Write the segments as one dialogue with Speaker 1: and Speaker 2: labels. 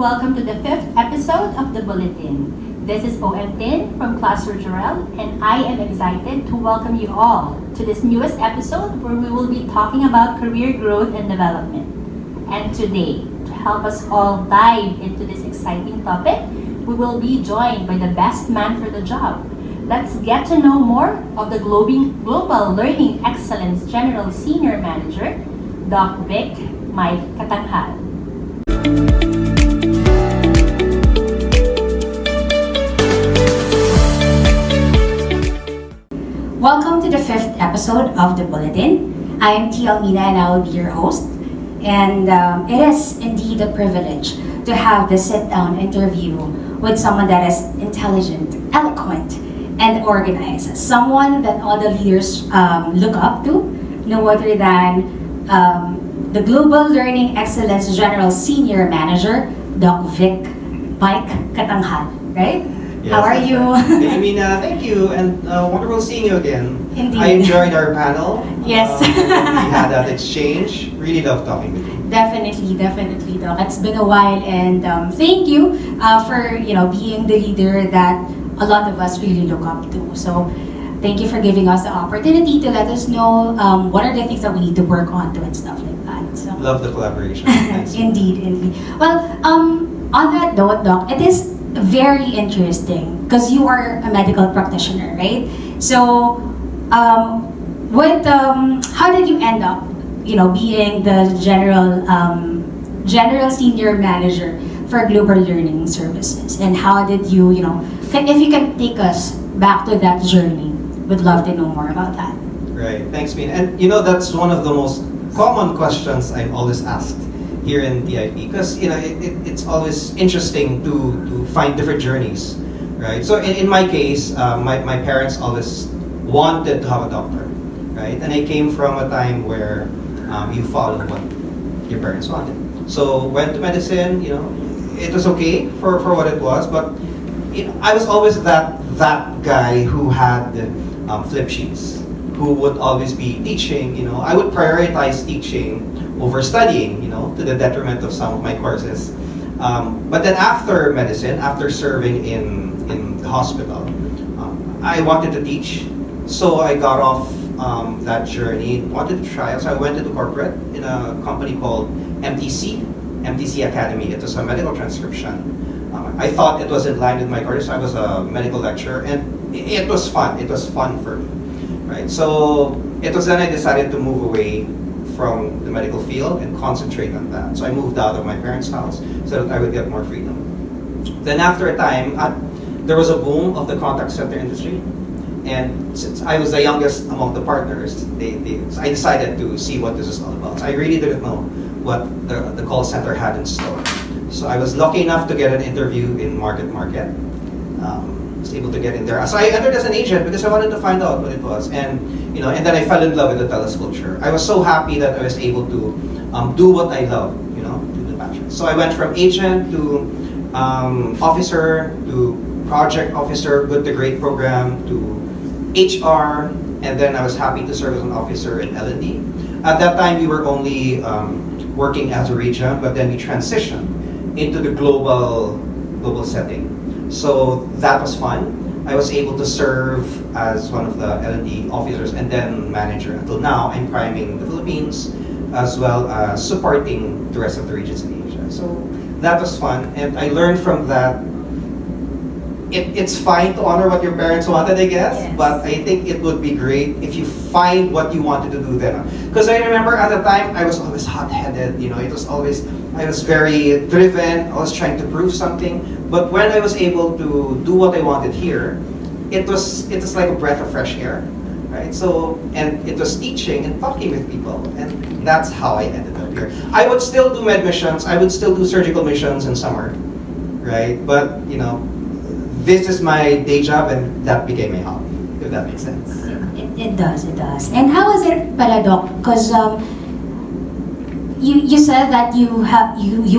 Speaker 1: welcome to the 5th episode of the BulleTIN. This is BulleTIN from Class Jorel, and I am excited to welcome you all to this newest episode where we will be talking about career growth and development. And today, to help us all dive into this exciting topic, we will be joined by the best man for the job. Let's get to know more of the Global Learning Excellence General Senior Manager, Doc Vic Catanghal.
Speaker 2: Welcome to the 5th episode of the BulleTIN. I am Tia Almina and I will be your host. And it is indeed a privilege to have this sit-down interview with someone that is intelligent, eloquent, and organized. Someone that all the leaders look up to, no other than the Global Learning Excellence General Senior Manager, Doc Vic Catanghal, right?
Speaker 3: Yes,
Speaker 2: how are you?
Speaker 3: Right. I mean, thank you, and wonderful seeing you again.
Speaker 2: Indeed.
Speaker 3: I enjoyed our panel.
Speaker 2: Yes.
Speaker 3: We had that exchange. Really love talking with you.
Speaker 2: Definitely, Doc. It's been a while, and thank you for being the leader that a lot of us really look up to. So, thank you for giving us the opportunity to let us know what are the things that we need to work on to and stuff like that. So.
Speaker 3: Love the collaboration. Thanks.
Speaker 2: Indeed. Well, on that note, Doc, it is very interesting because you are a medical practitioner, right? So, how did you end up, being the general senior manager for Global Learning Services, and how did you, if you can take us back to that journey, would love to know more about that.
Speaker 3: Right. Thanks, Min. And that's one of the most common questions I'm always asked here in TIP, because it's always interesting to find different journeys, right? So in my case, my parents always wanted to have a doctor, right? And I came from a time where you follow what your parents wanted. So went to medicine, it was okay for what it was, but I was always that guy who had flip sheets, who would always be teaching. I would prioritize teaching over studying, to the detriment of some of my courses. But then after medicine, after serving in the hospital, I wanted to teach. So I got off that journey, wanted to try. So I went into corporate in a company called MTC Academy. It was a medical transcription. I thought it was in line with my course. I was a medical lecturer, and it was fun. It was fun for me, right? So it was then I decided to move away from the medical field and concentrate on that. So I moved out of my parents' house so that I would get more freedom. Then after a time, there was a boom of the contact center industry. And since I was the youngest among the partners, I decided to see what this is all about. So I really didn't know what the call center had in store. So I was lucky enough to get an interview in Market. Was able to get in there. So I entered as an agent because I wanted to find out what it was. And and then I fell in love with the telesculpture. I was so happy that I was able to do what I love, do the passion. So I went from agent to officer to project officer, good to great program, to HR, and then I was happy to serve as an officer in L&D. At that time, we were only working as a region, but then we transitioned into the global setting. So that was fun. I was able to serve as one of the L&D officers and then manager. Until now, I'm priming the Philippines as well as supporting the rest of the regions in Asia. So that was fun, and I learned from that. It's fine to honor what your parents wanted, I guess,
Speaker 2: yes.
Speaker 3: But I think it would be great if you find what you wanted to do then. Because I remember at the time, I was always hot-headed, I was very driven, I was trying to prove something. But when I was able to do what I wanted here, it was like a breath of fresh air, right? So, and it was teaching and talking with people, and that's how I ended up here. I would still do med missions, I would still do surgical missions in summer, right? But, this is my day job, and that became my hobby, if that makes sense.
Speaker 2: It does. And how is it, pala, Doc? Because you said that you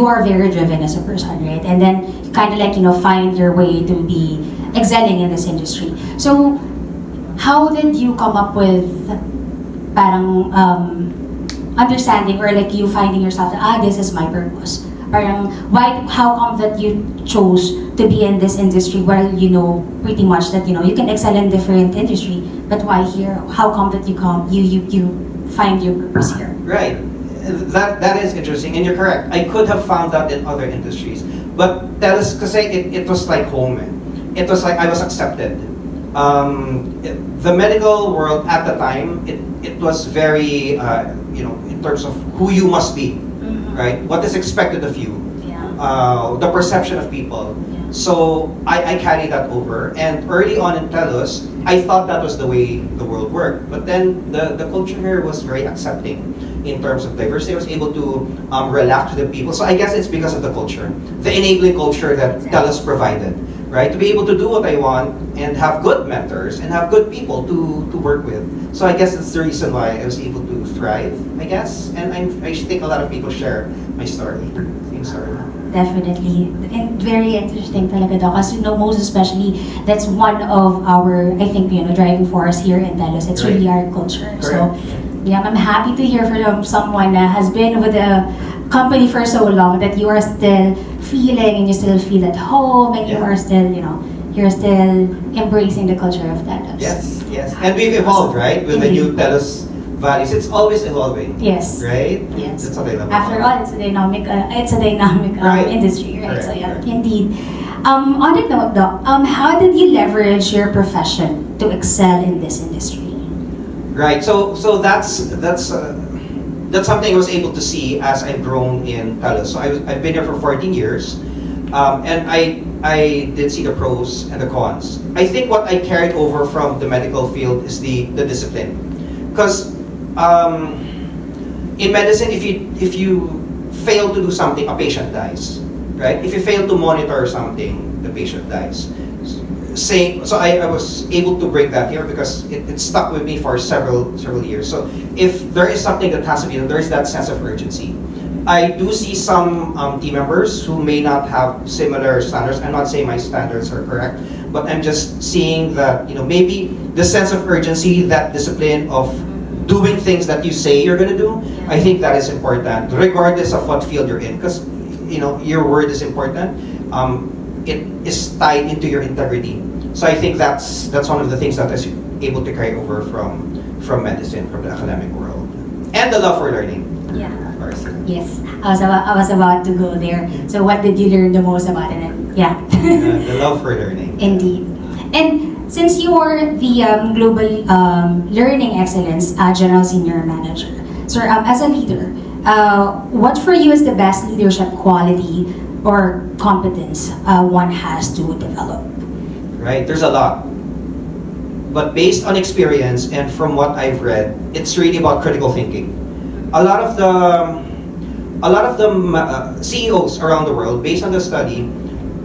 Speaker 2: are very driven as a person, right? And then you kind of find your way to be excelling in this industry. So how did you come up with parang understanding, or you finding yourself that this is my purpose? Parang, how come that you chose to be in this industry where you know pretty much that you can excel in different industry, but why here? How come that you find your purpose here?
Speaker 3: Right. That is interesting, and you're correct. I could have found that in other industries, but that is because it was like home. It was like I was accepted. The medical world at the time, it was very in terms of who you must be, right? What is expected of you, the perception of people. So I carried that over, and early on in TELUS, I thought that was the way the world worked. But then the culture here was very accepting in terms of diversity. I was able to relax with the people. So I guess it's because of the culture, the enabling culture that TELUS provided, right? To be able to do what I want and have good mentors and have good people to work with. So I guess that's the reason why I was able to thrive, I guess. And I think a lot of people share my story, same story.
Speaker 2: Definitely. And very interesting talaga daw. Kasi most especially, that's one of our, I think, driving force here in TELUS. It's really our culture.
Speaker 3: Correct.
Speaker 2: So, yeah, I'm happy to hear from someone that has been with the company for so long that you are still feeling and you still feel at home and you are still, you're still embracing the culture of TELUS.
Speaker 3: Yes. And we've evolved, right? With the new TELUS values. It's always evolving.
Speaker 2: Yes.
Speaker 3: Right?
Speaker 2: Yes.
Speaker 3: That's what I love.
Speaker 2: After all, it's a dynamic
Speaker 3: Right.
Speaker 2: industry, right?
Speaker 3: Correct,
Speaker 2: So yeah,
Speaker 3: correct.
Speaker 2: indeed. On that note, Doc, how did you leverage your profession to excel in this industry?
Speaker 3: Right. So that's something I was able to see as I've grown in TELUS. So I've been here for 14 years, and I did see the pros and the cons. I think what I carried over from the medical field is the discipline, because in medicine, if you fail to do something, a patient dies, right? If you fail to monitor something, the patient dies. So I was able to break that here because it stuck with me for several years. So if there is something that has to be done, there is that sense of urgency. I do see some team members who may not have similar standards. I'm not saying my standards are correct, but I'm just seeing that maybe the sense of urgency, that discipline of doing things that you say you're going to do. I think that is important, regardless of what field you're in, because your word is important. It is tied into your integrity. So I think that's one of the things that I was able to carry over from medicine, from the academic world, and the love for learning.
Speaker 2: Yeah.
Speaker 3: Of course.
Speaker 2: Yes, I was about to go there. So what did you learn the most about it? Yeah.
Speaker 3: The love for learning.
Speaker 2: Indeed. And since you are the Global Learning Excellence General Senior Manager, sir, as a leader, what for you is the best leadership quality or competence one has to develop?
Speaker 3: Right, there's a lot. But based on experience and from what I've read, it's really about critical thinking. A lot of the CEOs around the world, based on the study,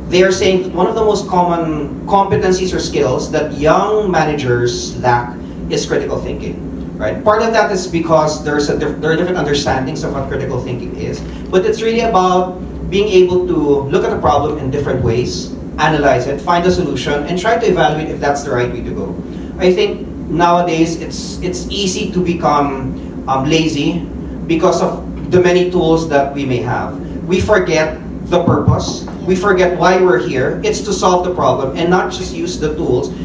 Speaker 3: they are saying one of the most common competencies or skills that young managers lack is critical thinking. Right? Part of that is because there are different understandings of what critical thinking is, but it's really about being able to look at a problem in different ways, analyze it, find a solution, and try to evaluate if that's the right way to go. I think nowadays it's easy to become lazy because of the many tools that we may have. We forget the purpose. We forget why we're here. It's to solve the problem and not just use the tools, to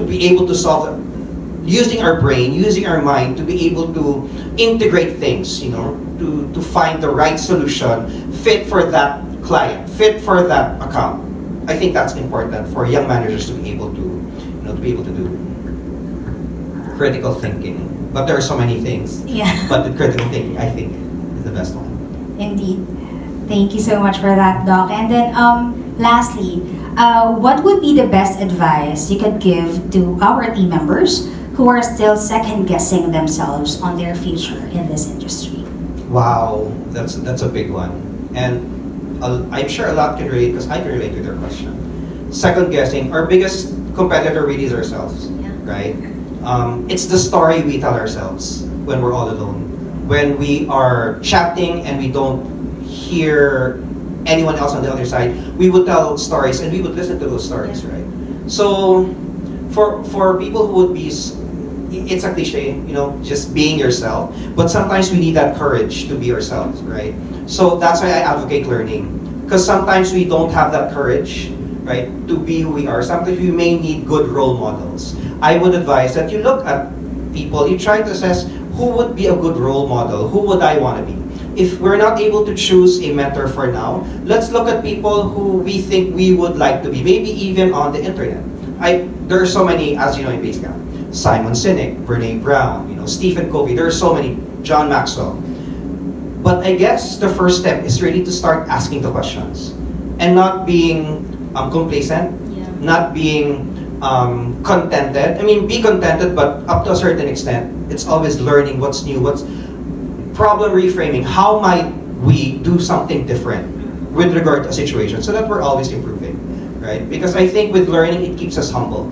Speaker 3: be able to solve it. Using our brain, using our mind to be able to integrate things, to find the right solution, fit for that client, fit for that account. I think that's important for young managers to be able to do critical thinking. But there are so many things.
Speaker 2: Yeah.
Speaker 3: But the critical thinking, I think, is the best one.
Speaker 2: Indeed. Thank you so much for that, Doc. And then, lastly, what would be the best advice you could give to our team members who are still second-guessing themselves on their future in this industry?
Speaker 3: Wow, that's a big one. And I'm sure a lot can relate, because I can relate to their question. Second guessing, our biggest competitor really is ourselves, right? It's the story we tell ourselves when we're all alone. When we are chatting and we don't hear anyone else on the other side, we would tell stories and we would listen to those stories, right? So for people who would be it's a cliche, just being yourself. But sometimes we need that courage to be ourselves, right? So that's why I advocate learning. Because sometimes we don't have that courage, right, to be who we are. Sometimes we may need good role models. I would advise that you look at people, you try to assess who would be a good role model, who would I want to be. If we're not able to choose a mentor for now, let's look at people who we think we would like to be, maybe even on the internet. There are so many, as you know, in Basecamp. Simon Sinek, Brene Brown, Stephen Covey, there are so many, John Maxwell. But I guess the first step is really to start asking the questions and not being complacent, not being contented. I mean, be contented, but up to a certain extent, it's always learning what's new, what's problem reframing. How might we do something different with regard to a situation so that we're always improving, right? Because I think with learning, it keeps us humble,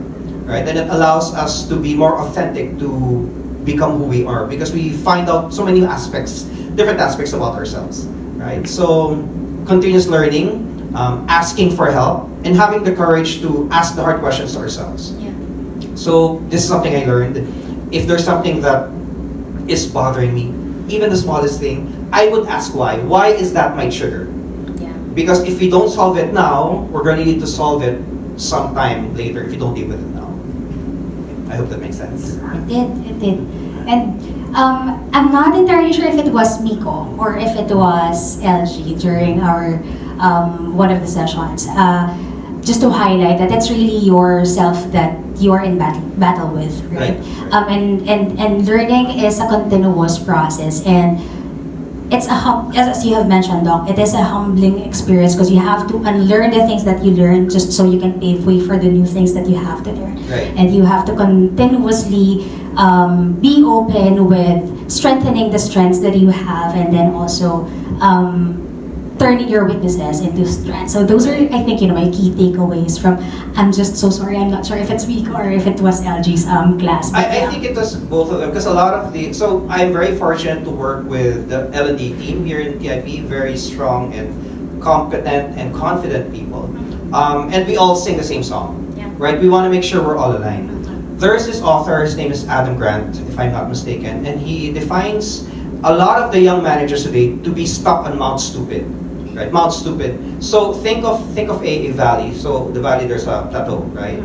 Speaker 3: right? And it allows us to be more authentic, to become who we are, because we find out so many aspects, different aspects about ourselves, right? So continuous learning, asking for help, and having the courage to ask the hard questions to ourselves.
Speaker 1: Yeah.
Speaker 3: So this is something I learned. If there's something that is bothering me, even the smallest thing, I would ask why. Why is that my trigger?
Speaker 1: Yeah.
Speaker 3: Because if we don't solve it now, we're going to need to solve it sometime later if you don't deal with it now. I hope that makes sense.
Speaker 2: It did. And I'm not entirely sure if it was Miko or if it was LG during our one of the sessions. Just to highlight that it's really yourself that you are in battle with, right? And learning is a continuous process, and it's as you have mentioned, Doc, it is a humbling experience because you have to unlearn the things that you learned just so you can pave way for the new things that you have to learn.
Speaker 3: Right.
Speaker 2: And you have to continuously be open with strengthening the strengths that you have, and then also turning your weaknesses into strengths. So those are, I think, my key takeaways from. I'm just so sorry. I'm not sure if it's Vic or if it was LG's class.
Speaker 3: I think it was both of them, because a lot of so I'm very fortunate to work with the L&D team here in TIP, very strong and competent and confident people. And we all sing the same song, right? We want to make sure we're all aligned. There's this author, his name is Adam Grant, if I'm not mistaken, and he defines a lot of the young managers today to be stuck on Mount Stupid. Right, Mount Stupid. So think of a valley. So the valley, there's a plateau, right?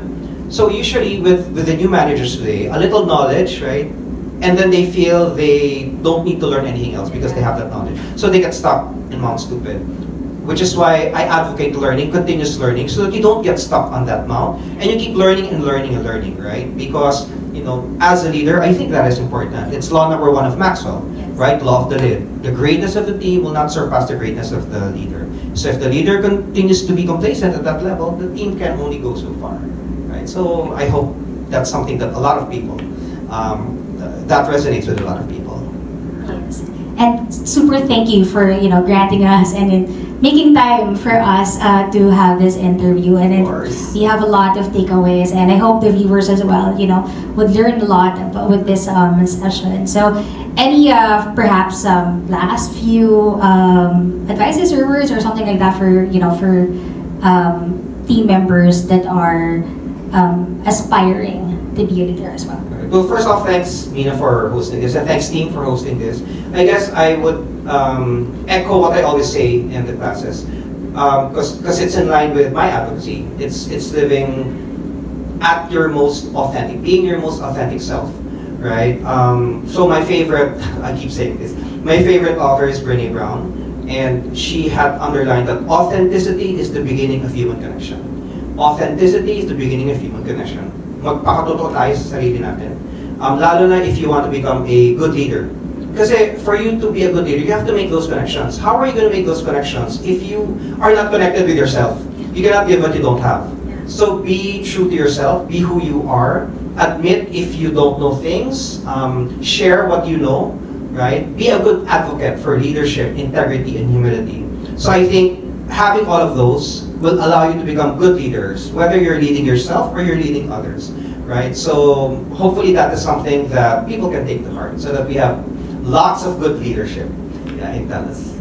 Speaker 3: So usually with the new managers today, a little knowledge, right? And then they feel they don't need to learn anything else because they have that knowledge. So they get stuck in Mount Stupid. Which is why I advocate learning, continuous learning, so that you don't get stuck on that mount and you keep learning and learning and learning, right? Because, as a leader, I think that is important. It's law number 1 of Maxwell. Right, law of the lid. The greatness of the team will not surpass the greatness of the leader. So if the leader continues to be complacent at that level, the team can only go so far. Right. So I hope that's something that a lot of people that resonates with a lot of people.
Speaker 2: Yes. And super thank you for granting us and making time for us to have this interview. And we have a lot of takeaways, and I hope the viewers as well, would learn a lot with this session. So, any perhaps last few advices or words or something like that for team members that are aspiring to be a leader as well.
Speaker 3: Well, first off, thanks Mina for hosting this, and thanks team for hosting this. I guess I would echo what I always say in the classes, because it's in line with my advocacy. It's living at your most authentic, being your most authentic self, right? So my favorite, I keep saying this, my favorite author is Brene Brown, and she had underlined that authenticity is the beginning of human connection. Authenticity is the beginning of human connection. Magpakatotoo tayo sa sarili natin. Lalo na if you want to become a good leader. Kasi for you to be a good leader, you have to make those connections. How are you going to make those connections if you are not connected with yourself? You cannot give what you don't have. So be true to yourself, be who you are, admit if you don't know things, share what you know, right? Be a good advocate for leadership, integrity, and humility. So I think having all of those will allow you to become good leaders, whether you're leading yourself or you're leading others, right? So hopefully that is something that people can take to heart, so that we have lots of good leadership in Dallas.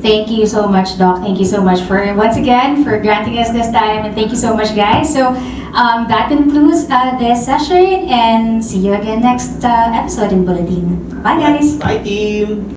Speaker 2: Thank you so much, Doc. Thank you so much for once again for granting us this time, and thank you so much, guys. So That concludes this session, and see you again next episode in Bulletin. Bye, guys.
Speaker 3: Bye, team.